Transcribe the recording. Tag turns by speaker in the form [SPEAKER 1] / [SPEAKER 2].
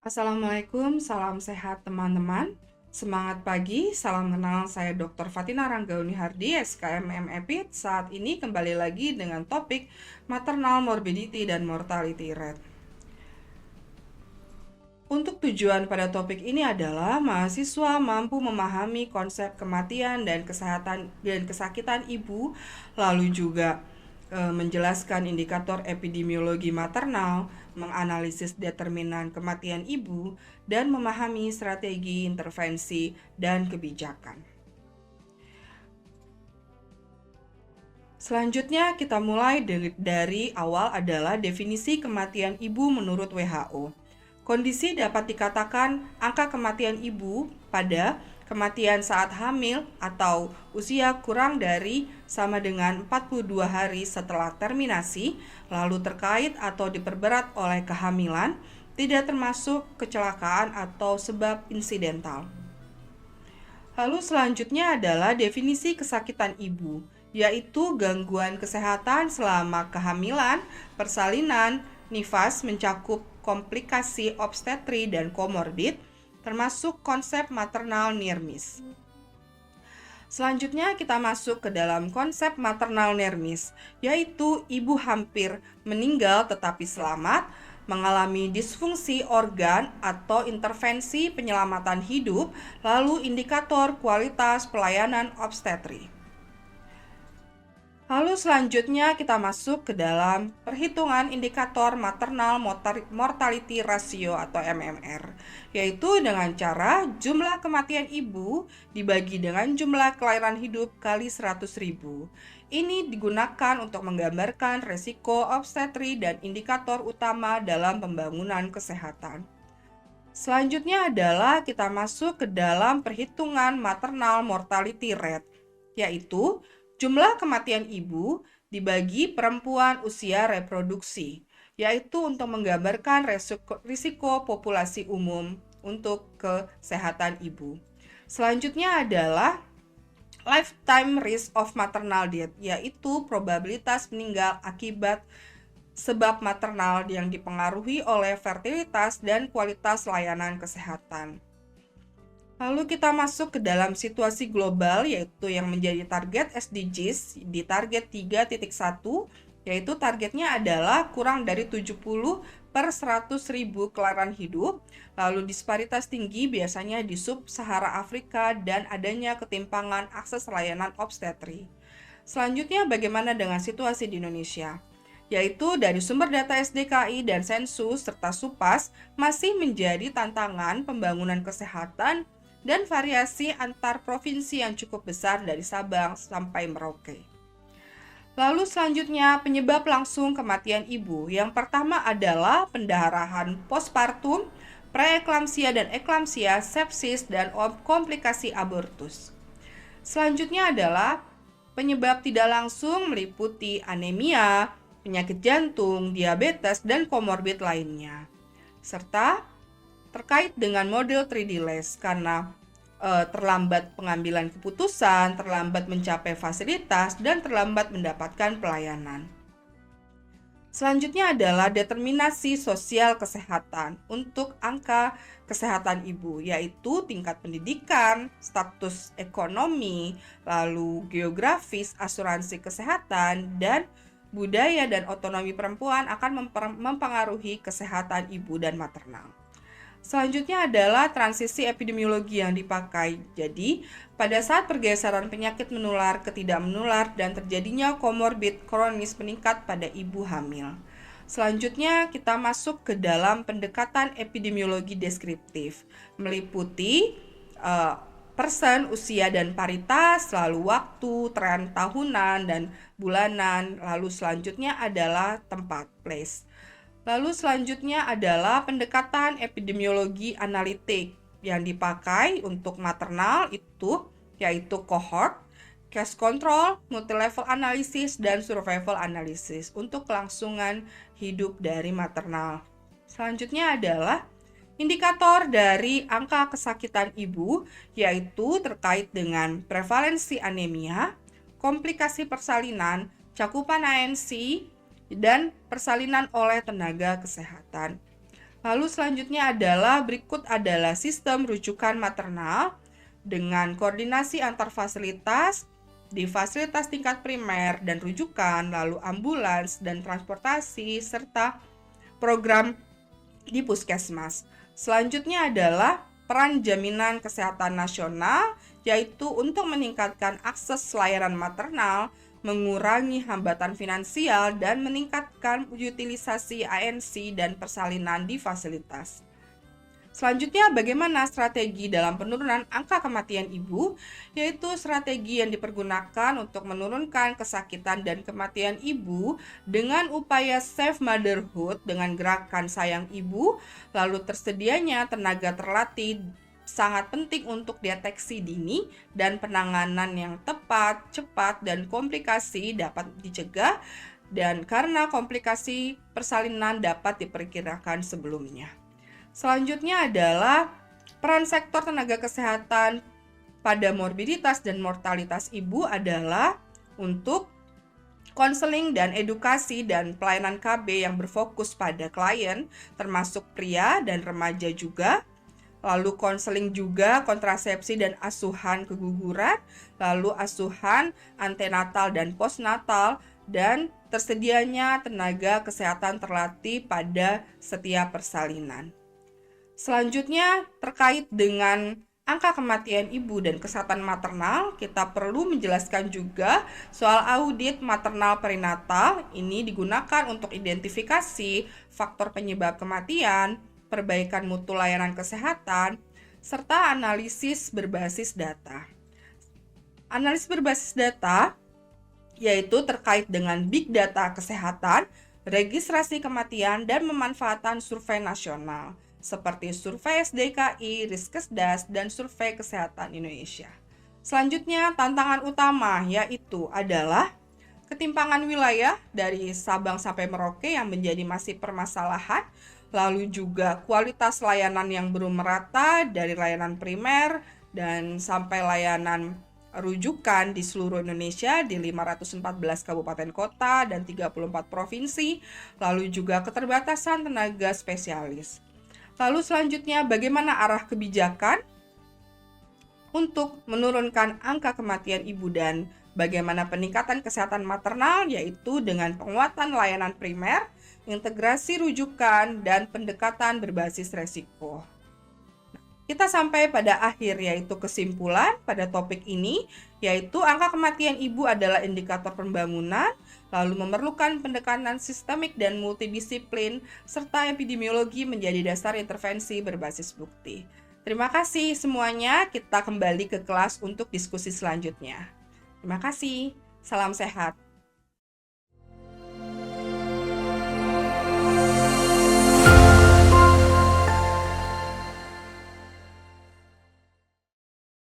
[SPEAKER 1] Assalamualaikum, salam sehat teman-teman. Semangat pagi, salam kenal, saya Dr. Fatina Ranggauni Hardi, SKMM EPID. Saat ini kembali lagi dengan topik maternal morbidity dan mortality rate. Untuk tujuan pada topik ini adalah mahasiswa mampu memahami konsep kematian dan kesehatan dan kesakitan ibu, lalu juga menjelaskan indikator epidemiologi maternal, menganalisis determinan kematian ibu, dan memahami strategi intervensi dan kebijakan. Selanjutnya kita mulai dari awal adalah definisi kematian ibu menurut WHO. Kondisi dapat dikatakan angka kematian ibu pada kematian saat hamil atau usia kurang dari sama dengan 42 hari setelah terminasi, lalu terkait atau diperberat oleh kehamilan, tidak termasuk kecelakaan atau sebab insidental. Lalu selanjutnya adalah definisi kesakitan ibu, yaitu gangguan kesehatan selama kehamilan, persalinan, nifas mencakup komplikasi obstetri dan komorbid, termasuk konsep maternal near miss. Selanjutnya kita masuk ke dalam konsep maternal near miss, yaitu ibu hampir meninggal tetapi selamat, mengalami disfungsi organ atau intervensi penyelamatan hidup, lalu indikator kualitas pelayanan obstetri. Lalu selanjutnya kita masuk ke dalam perhitungan indikator maternal mortality ratio atau MMR, yaitu dengan cara jumlah kematian ibu dibagi dengan jumlah kelahiran hidup kali 100.000. Ini digunakan untuk menggambarkan resiko obstetri dan indikator utama dalam pembangunan kesehatan. Selanjutnya adalah kita masuk ke dalam perhitungan maternal mortality rate, yaitu jumlah kematian ibu dibagi perempuan usia reproduksi, yaitu untuk menggambarkan risiko populasi umum untuk kesehatan ibu. Selanjutnya adalah lifetime risk of maternal death, yaitu probabilitas meninggal akibat sebab maternal yang dipengaruhi oleh fertilitas dan kualitas layanan kesehatan. Lalu kita masuk ke dalam situasi global, yaitu yang menjadi target SDGs di target 3.1, yaitu targetnya adalah kurang dari 70 per 100.000 kelahiran hidup. Lalu disparitas tinggi biasanya di sub-Sahara Afrika dan adanya ketimpangan akses layanan obstetri. Selanjutnya bagaimana dengan situasi di Indonesia? Yaitu dari sumber data SDKI dan Sensus serta Supas masih menjadi tantangan pembangunan kesehatan dan variasi antar provinsi yang cukup besar dari Sabang sampai Merauke. Lalu selanjutnya penyebab langsung kematian ibu. Yang pertama adalah pendarahan postpartum, preeklamsia dan eklamsia, sepsis dan komplikasi abortus. Selanjutnya adalah penyebab tidak langsung meliputi anemia, penyakit jantung, diabetes dan komorbid lainnya. Serta terkait dengan model 3D less karena terlambat pengambilan keputusan, terlambat mencapai fasilitas, dan terlambat mendapatkan pelayanan. Selanjutnya adalah determinasi sosial kesehatan untuk angka kesehatan ibu, yaitu tingkat pendidikan, status ekonomi, lalu geografis, asuransi kesehatan, dan budaya dan otonomi perempuan akan mempengaruhi kesehatan ibu dan maternal. Selanjutnya adalah transisi epidemiologi yang dipakai. Jadi, pada saat pergeseran penyakit menular ke tidak menular dan terjadinya komorbid kronis meningkat pada ibu hamil. Selanjutnya, kita masuk ke dalam pendekatan epidemiologi deskriptif, meliputi persen, usia dan paritas, lalu waktu, tren tahunan dan bulanan, lalu selanjutnya adalah tempat, place. Lalu selanjutnya adalah pendekatan epidemiologi analitik yang dipakai untuk maternal itu yaitu cohort, case control, multilevel analysis, dan survival analysis untuk kelangsungan hidup dari maternal. Selanjutnya adalah indikator dari angka kesakitan ibu, yaitu terkait dengan prevalensi anemia, komplikasi persalinan, cakupan ANC, dan persalinan oleh tenaga kesehatan. Lalu selanjutnya berikut adalah sistem rujukan maternal dengan koordinasi antar fasilitas di fasilitas tingkat primer dan rujukan, lalu ambulans dan transportasi, serta program di puskesmas. Selanjutnya adalah peran jaminan kesehatan nasional, yaitu untuk meningkatkan akses layanan maternal, mengurangi hambatan finansial, dan meningkatkan utilisasi ANC dan persalinan di fasilitas. Selanjutnya, bagaimana strategi dalam penurunan angka kematian ibu, yaitu strategi yang dipergunakan untuk menurunkan kesakitan dan kematian ibu dengan upaya Safe Motherhood dengan gerakan sayang ibu, lalu tersedianya tenaga terlatih sangat penting untuk deteksi dini dan penanganan yang tepat, cepat, dan komplikasi dapat dicegah, dan karena komplikasi persalinan dapat diperkirakan sebelumnya. Selanjutnya adalah peran sektor tenaga kesehatan pada morbiditas dan mortalitas ibu adalah untuk konseling dan edukasi dan pelayanan KB yang berfokus pada klien, termasuk pria dan remaja juga. Lalu konseling juga kontrasepsi dan asuhan keguguran, lalu asuhan antenatal dan postnatal, dan tersedianya tenaga kesehatan terlatih pada setiap persalinan. Selanjutnya, terkait dengan angka kematian ibu dan kesehatan maternal, kita perlu menjelaskan juga soal audit maternal perinatal. Ini digunakan untuk identifikasi faktor penyebab kematian, perbaikan mutu layanan kesehatan, serta analisis berbasis data. Analisis berbasis data yaitu terkait dengan big data kesehatan, registrasi kematian, dan pemanfaatan survei nasional seperti survei SDKI, Riskesdas, dan survei kesehatan Indonesia. Selanjutnya, tantangan utama yaitu adalah ketimpangan wilayah dari Sabang sampai Merauke yang masih permasalahan, lalu juga kualitas layanan yang belum merata dari layanan primer dan sampai layanan rujukan di seluruh Indonesia di 514 kabupaten kota dan 34 provinsi, lalu juga keterbatasan tenaga spesialis. Lalu selanjutnya, bagaimana arah kebijakan untuk menurunkan angka kematian ibu dan bagaimana peningkatan kesehatan maternal, yaitu dengan penguatan layanan primer, integrasi rujukan, dan pendekatan berbasis resiko. Kita sampai pada akhir, yaitu kesimpulan pada topik ini, yaitu angka kematian ibu adalah indikator pembangunan, lalu memerlukan pendekatan sistemik dan multidisiplin, serta epidemiologi menjadi dasar intervensi berbasis bukti. Terima kasih semuanya, kita kembali ke kelas untuk diskusi selanjutnya. Terima kasih, salam sehat.